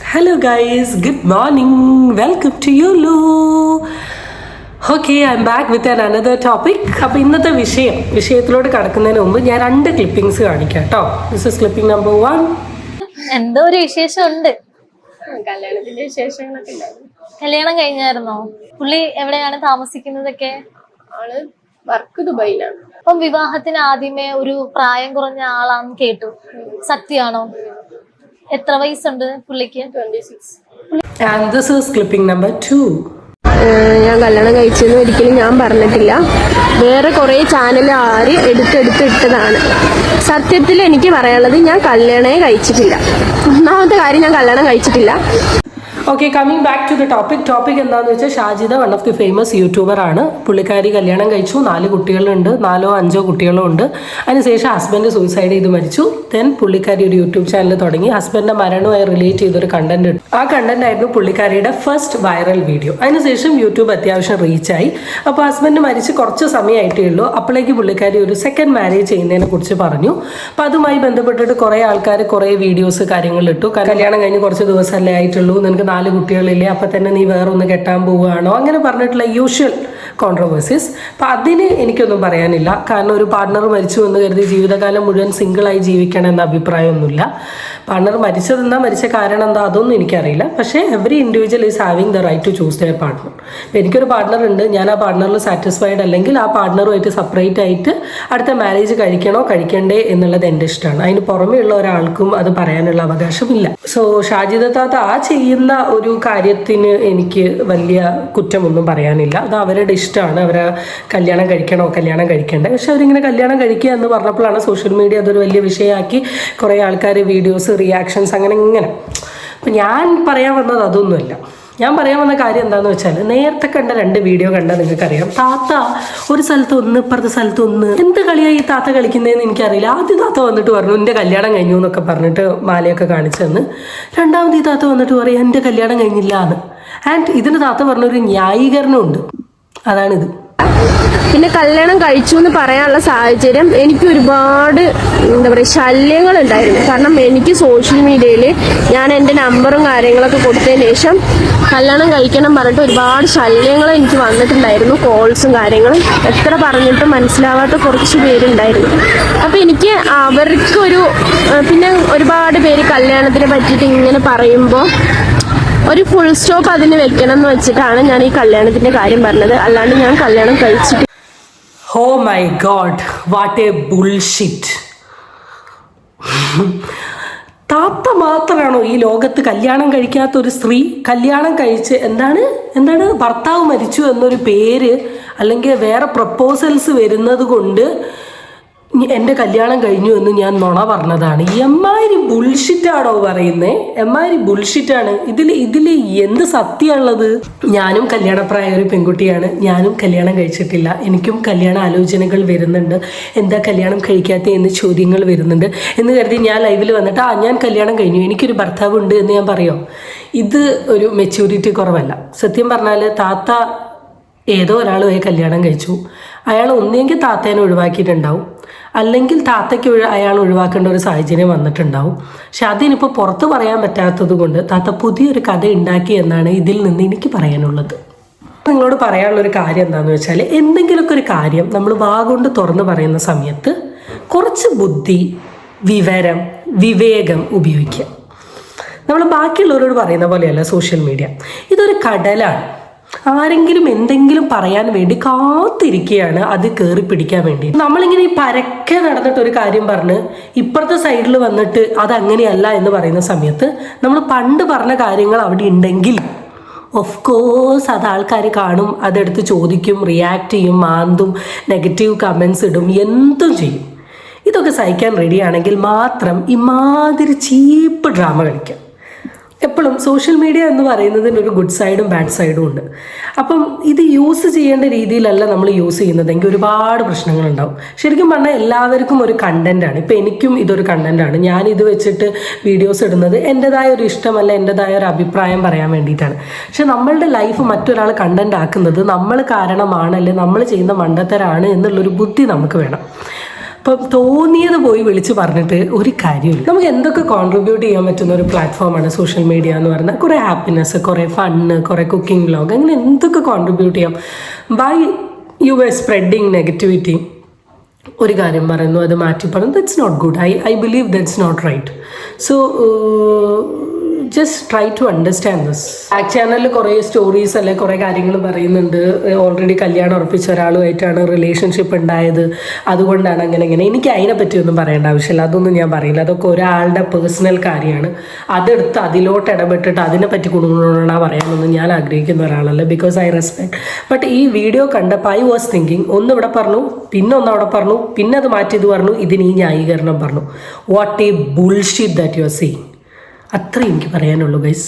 Hello guys, good morning. Welcome to Yulu. Okay, I'm back with another topic. അപ്പോൾ ഇന്നത്തെ വിഷയത്തിലോട്ട് കടക്കുന്നതിന് മുമ്പ് ഞാൻ 2 ക്ലിപ്പിംഗ്സ് കാണിക്കാം കേട്ടോ. This is clipping number 1. എന്തോ ഒരു വിശേഷം ഉണ്ട്. കല്യാണത്തിന്റെ വിശേഷങ്ങളൊക്കെ ഉണ്ടായിരുന്നു. കല്യാണം കഴിഞ്ഞായിരുന്നോ? പുള്ളി എവിടെയാണ് താമസിക്കുന്നതൊക്കെ? ആള് വർക്ക് ദുബായിലാണ്. അപ്പം വിവാഹത്തിന് ആദ്യമേ ഒരു പ്രായം കുറഞ്ഞ ആളാന്ന് കേട്ടു. സത്യമാണോ? എത്ര വയസ്സുണ്ട് പുള്ളിക്ക്? 26. And this is clipping number 2. ഞാൻ കല്യാണം കഴിച്ചെന്ന് ഒരിക്കലും ഞാൻ പറഞ്ഞിട്ടില്ല. വേറെ കുറേ ചാനൽ ആര് എടുത്തിട്ടതാണ്. സത്യത്തിൽ എനിക്ക് പറയാനുള്ളത് ഞാൻ കല്യാണമേ കഴിച്ചിട്ടില്ല. ഒന്നാമത്തെ കാര്യം ഞാൻ കല്യാണം കഴിച്ചിട്ടില്ല. Okay, coming back to the topic എന്താണെന്ന് വെച്ചാൽ Shajida one of the famous YouTuber ആണ്. പുള്ളിക്കാരി കല്യാണം കഴിച്ചു, 4 കുട്ടികളുണ്ട്, 4 or 5 കുട്ടികളും ഉണ്ട്. അതിനുശേഷം ഹസ്ബൻഡ് സൂയിസൈഡ് ചെയ്ത് മരിച്ചു. ദെൻ പുള്ളിക്കാരി ഒരു യൂട്യൂബ് ചാനൽ തുടങ്ങി. ഹസ്ബൻഡിന്റെ മരണവുമായി റിലേറ്റ് ചെയ്തൊരു കണ്ടന്റ് ഉണ്ട്. ആ കണ്ടന്റ് ആയിരുന്നു പുള്ളിക്കാരിയുടെ ഫസ്റ്റ് വൈറൽ വീഡിയോ. അതിനുശേഷം യൂട്യൂബ് അത്യാവശ്യം റീച്ചായി. അപ്പോൾ ഹസ്ബൻഡ് മരിച്ച് കുറച്ച് സമയമായിട്ടേ ഉള്ളൂ. അപ്പോഴേക്ക് പുള്ളിക്കാരി ഒരു സെക്കൻഡ് മാരേജ് ചെയ്യുന്നതിനെ കുറിച്ച് പറഞ്ഞു. അപ്പം അതുമായി ബന്ധപ്പെട്ടിട്ട് കുറേ ആൾക്കാർ കുറേ വീഡിയോസ് കാര്യങ്ങളിട്ടു. കല്യാണം കഴിഞ്ഞ് കുറച്ച് ദിവസമല്ലേ ആയിട്ടുള്ളൂ, നിനക്ക് 4 കുട്ടികളില്ലേ, അപ്പം തന്നെ നീ വേറെ ഒന്ന് കെട്ടാൻ പോവുകയാണോ, അങ്ങനെ പറഞ്ഞിട്ടുള്ള യൂഷ്വൽ കോൺട്രവേഴ്സീസ്. അപ്പം അതിന് എനിക്കൊന്നും പറയാനില്ല. കാരണം ഒരു പാർട്ട്ണർ മരിച്ചു എന്ന് കരുതി ജീവിതകാലം മുഴുവൻ സിംഗിളായി ജീവിക്കണം എന്ന അഭിപ്രായമൊന്നുമില്ല. പാർട്ട്ണർ മരിച്ചതെന്താ, മരിച്ച കാരണം എന്താ, അതൊന്നും എനിക്കറിയില്ല. പക്ഷേ every individual is having the right to choose their partner. എനിക്കൊരു പാർട്ട്ണർ ഉണ്ട്, ഞാൻ ആ പാർട്ട്ണറിൽ സാറ്റിസ്ഫൈഡ് അല്ലെങ്കിൽ ആ പാർട്ട്ണറുമായിട്ട് സെപ്പറേറ്റ് ആയിട്ട് അടുത്ത മാരേജ് കഴിക്കണോ കഴിക്കണ്ടേ എന്നുള്ളത് എൻ്റെ ഇഷ്ടമാണ്. അതിന് പുറമേ ഉള്ള ഒരാൾക്കും അത് പറയാനുള്ള അവകാശമില്ല. സോ ഷാജിദ താത്ത ആ ചെയ്യുന്ന ഒരു കാര്യത്തിന് എനിക്ക് വലിയ കുറ്റമൊന്നും പറയാനില്ല. അത് അവരുടെ ഇഷ്ടമാണ്, അവരെ കല്യാണം കഴിക്കണോ കല്യാണം കഴിക്കണ്ടേ. പക്ഷെ അവരിങ്ങനെ കല്യാണം കഴിക്കുക എന്ന് പറഞ്ഞപ്പോഴാണ് സോഷ്യൽ മീഡിയ അതൊരു വലിയ വിഷയമാക്കി കുറേ ആൾക്കാർ വീഡിയോസ്, റിയാക്ഷൻസ് അങ്ങനെ ഇങ്ങനെ. അപ്പം ഞാൻ പറയാൻ വന്നത് അതൊന്നുമല്ല. ഞാൻ പറയാൻ വന്ന കാര്യം എന്താണെന്ന് വെച്ചാൽ, നേരത്തെ കണ്ട 2 വീഡിയോ കണ്ടാൽ നിങ്ങൾക്കറിയാം. താത്ത ഒരു സ്ഥലത്ത് ഒന്ന്, ഇപ്പുറത്തെ സ്ഥലത്ത് ഒന്ന്. എന്ത് കളിയായി ഈ താത്ത കളിക്കുന്നതെന്ന് എനിക്കറിയില്ല. ആദ്യം താത്ത വന്നിട്ട് പറഞ്ഞു എൻ്റെ കല്യാണം കഴിഞ്ഞു എന്നൊക്കെ പറഞ്ഞിട്ട് മാലയൊക്കെ കാണിച്ചു തന്ന്. രണ്ടാമത് ഈ താത്ത വന്നിട്ട് പറയും എൻ്റെ കല്യാണം കഴിഞ്ഞില്ല എന്ന്. ആൻഡ് ഇതിന് താത്ത പറഞ്ഞൊരു ന്യായീകരണമുണ്ട്, അതാണിത്. പിന്നെ കല്യാണം കഴിച്ചു എന്ന് പറയാനുള്ള സാഹചര്യം എനിക്ക് ഒരുപാട് എന്താ പറയുക ശല്യങ്ങളുണ്ടായിരുന്നു. കാരണം എനിക്ക് സോഷ്യൽ മീഡിയയിൽ ഞാൻ എൻ്റെ നമ്പറും കാര്യങ്ങളൊക്കെ കൊടുത്തതിന് ശേഷം കല്യാണം കഴിക്കണം പറഞ്ഞിട്ട് ഒരുപാട് ശല്യങ്ങൾ എനിക്ക് വന്നിട്ടുണ്ടായിരുന്നു. കോൾസും കാര്യങ്ങളും എത്ര പറഞ്ഞിട്ടും മനസ്സിലാവാത്ത കുറച്ച് പേരുണ്ടായിരുന്നു. അപ്പോൾ എനിക്ക് അവർക്കൊരു പിന്നെ ഒരുപാട് പേര് കല്യാണത്തിനെ പറ്റിയിട്ട് ഇങ്ങനെ പറയുമ്പോൾ ഒരു ഫുൾ സ്റ്റോപ്പ് അതിന് വെക്കണം എന്ന് വെച്ചിട്ടാണ് ഞാൻ ഈ കല്യാണത്തിന്റെ കാര്യം പറഞ്ഞത്. അല്ലാണ്ട് ഞാൻ കല്യാണം കഴിച്ചിട്ട്. Oh my God, what a bullshit. താത്ത മാത്രമാണോ ഈ ലോകത്ത് കല്യാണം കഴിക്കാത്ത ഒരു സ്ത്രീ? കല്യാണം കഴിച്ച് എന്താണ് ഭർത്താവ് മരിച്ചു എന്നൊരു പേര് അല്ലെങ്കിൽ വേറെ പ്രപ്പോസൽസ് വരുന്നത് കൊണ്ട് എൻ്റെ കല്യാണം കഴിഞ്ഞു എന്ന് ഞാൻ നുണ പറഞ്ഞതാണ്. എമ്മാതിരി ബുൾഷിറ്റാണോ പറയുന്നേ? എമ്മാതിരി ബുൾഷിറ്റാണ്. ഇതിൽ എന്ത് സത്യമുള്ളത്? ഞാനും കല്യാണപ്രായ ഒരു പെൺകുട്ടിയാണ്. ഞാനും കല്യാണം കഴിച്ചിട്ടില്ല. എനിക്കും കല്യാണ ആലോചനകൾ വരുന്നുണ്ട്. എന്താ കല്യാണം കഴിക്കാത്ത എന്ന് ചോദ്യങ്ങൾ വരുന്നുണ്ട്. എന്ന് കരുതി ഞാൻ ലൈവിൽ വന്നിട്ട് ഞാൻ കല്യാണം കഴിഞ്ഞു, എനിക്കൊരു ഭർത്താവ് ഉണ്ട് എന്ന് ഞാൻ പറയുമോ? ഇത് ഒരു മെച്യൂരിറ്റി കുറവല്ല. സത്യം പറഞ്ഞാൽ താത്ത ഏതോ ഒരാളുമായി കല്യാണം കഴിച്ചു. അയാൾ ഒന്നെങ്കിൽ താത്തേനെ ഒഴിവാക്കിയിട്ടുണ്ടാവും, അല്ലെങ്കിൽ താത്തയ്ക്ക് അയാൾ ഒഴിവാക്കേണ്ട ഒരു സാഹചര്യം വന്നിട്ടുണ്ടാവും. പക്ഷെ അതിനിപ്പോൾ പുറത്ത് പറയാൻ പറ്റാത്തത് കൊണ്ട് താത്ത പുതിയൊരു കഥ ഉണ്ടാക്കി എന്നാണ് ഇതിൽ നിന്ന് എനിക്ക് പറയാനുള്ളത്. നിങ്ങളോട് പറയാനുള്ളൊരു കാര്യം എന്താണെന്ന് വെച്ചാൽ, എന്തെങ്കിലുമൊക്കെ ഒരു കാര്യം നമ്മൾ വാഗൊണ്ട് തുറന്ന് പറയുന്ന സമയത്ത് കുറച്ച് ബുദ്ധി, വിവരം, വിവേകം ഉപയോഗിക്കുക. നമ്മൾ ബാക്കിയുള്ളവരോട് പറയുന്ന പോലെയല്ല സോഷ്യൽ മീഡിയ. ഇതൊരു കടലാണ്. ആരെങ്കിലും എന്തെങ്കിലും പറയാൻ വേണ്ടി കാത്തിരിക്കുകയാണ് അത് കയറി പിടിക്കാൻ വേണ്ടി. നമ്മളിങ്ങനെ ഈ പരക്കെ നടന്നിട്ട് ഒരു കാര്യം പറഞ്ഞ് ഇപ്പുറത്തെ സൈഡിൽ വന്നിട്ട് അതങ്ങനെയല്ല എന്ന് പറയുന്ന സമയത്ത് നമ്മൾ പണ്ട് പറഞ്ഞ കാര്യങ്ങൾ അവിടെ ഉണ്ടെങ്കിൽ ഓഫ് കോഴ്സ് അത് ആൾക്കാർ കാണും, അതെടുത്ത് ചോദിക്കും, റിയാക്ട് ചെയ്യും, മാന്തും, നെഗറ്റീവ് കമൻസ് ഇടും, എന്തും ചെയ്യും. ഇതൊക്കെ സഹിക്കാൻ റെഡിയാണെങ്കിൽ മാത്രം ഇമാതിരി ചീപ്പ് ഡ്രാമ കളിക്കാം. എപ്പോഴും സോഷ്യൽ മീഡിയ എന്ന് പറയുന്നതിന് ഒരു ഗുഡ് സൈഡും ബാഡ് സൈഡും ഉണ്ട്. അപ്പം ഇത് യൂസ് ചെയ്യേണ്ട രീതിയിലല്ല നമ്മൾ യൂസ് ചെയ്യുന്നതെങ്കിൽ ഒരുപാട് പ്രശ്നങ്ങളുണ്ടാവും. ശരിക്കും പറഞ്ഞാൽ എല്ലാവർക്കും ഒരു കണ്ടൻറ്റാണ്. ഇപ്പം എനിക്കും ഇതൊരു കണ്ടൻറ്റാണ്. ഞാനിത് വെച്ചിട്ട് വീഡിയോസ് ഇടുന്നത് എൻ്റെതായ ഒരു ഇഷ്ടമല്ല, എൻ്റെതായ ഒരു അഭിപ്രായം പറയാൻ വേണ്ടിയിട്ടാണ്. പക്ഷെ നമ്മളുടെ ലൈഫ് മറ്റൊരാൾ കണ്ടൻറ്റ് ആക്കുന്നത് നമ്മൾ കാരണമാണ്, അല്ലെങ്കിൽ നമ്മൾ ചെയ്യുന്ന മണ്ടത്തരാണ് എന്നുള്ളൊരു ബുദ്ധി നമുക്ക് വേണം. അപ്പം തോന്നിയത് പോയി വിളിച്ച് പറഞ്ഞിട്ട് ഒരു കാര്യമില്ല. നമുക്ക് എന്തൊക്കെ കോൺട്രിബ്യൂട്ട് ചെയ്യാൻ പറ്റുന്ന ഒരു പ്ലാറ്റ്ഫോമാണ് സോഷ്യൽ മീഡിയ എന്ന് പറഞ്ഞാൽ. കുറേ ഹാപ്പിനെസ്, കുറേ ഫണ്ണ്, കുറേ കുക്കിംഗ് വ്ലോഗ്, അങ്ങനെ എന്തൊക്കെ കോൺട്രിബ്യൂട്ട് ചെയ്യാം. By you are spreading negativity. ഒരു കാര്യം പറയുന്നു, അത് മാറ്റി പറയുന്നു, that's not good. I believe that's not right. So just try to understand this. Back ചാനലിൽ കുറേ സ്റ്റോറീസ് അല്ലെ കുറേ കാര്യങ്ങൾ പറയുന്നുണ്ട്. ഓൾറെഡി കല്യാണം ഉറപ്പിച്ച ഒരാളുമായിട്ടാണ് റിലേഷൻഷിപ്പ് ഉണ്ടായത്, അതുകൊണ്ടാണ് അങ്ങനെ ഇങ്ങനെ. എനിക്ക് അതിനെ പറ്റിയൊന്നും പറയേണ്ട ആവശ്യമില്ല, അതൊന്നും ഞാൻ പറയില്ല. അതൊക്കെ ഒരാളുടെ പേഴ്സണൽ കാര്യമാണ്. അതെടുത്ത് അതിലോട്ട് ഇടപെട്ടിട്ട് അതിനെപ്പറ്റി കുടുംബ പറയാനൊന്നും ഞാൻ ആഗ്രഹിക്കുന്ന ഒരാളല്ല. Because I respect. ബട്ട് ഈ വീഡിയോ കണ്ടപ്പോൾ ഐ വാസ് തിങ്കിങ്, ഒന്ന് ഇവിടെ പറഞ്ഞു, പിന്നെ ഒന്ന് അവിടെ പറഞ്ഞു, പിന്നെ അത് മാറ്റി ഇത് പറഞ്ഞു, ഇതിന് ഈ ന്യായീകരണം പറഞ്ഞു. What a bullshit that you are seeing. അത്രയും എനിക്ക് പറയാനുള്ളൂ ഗൈസ്.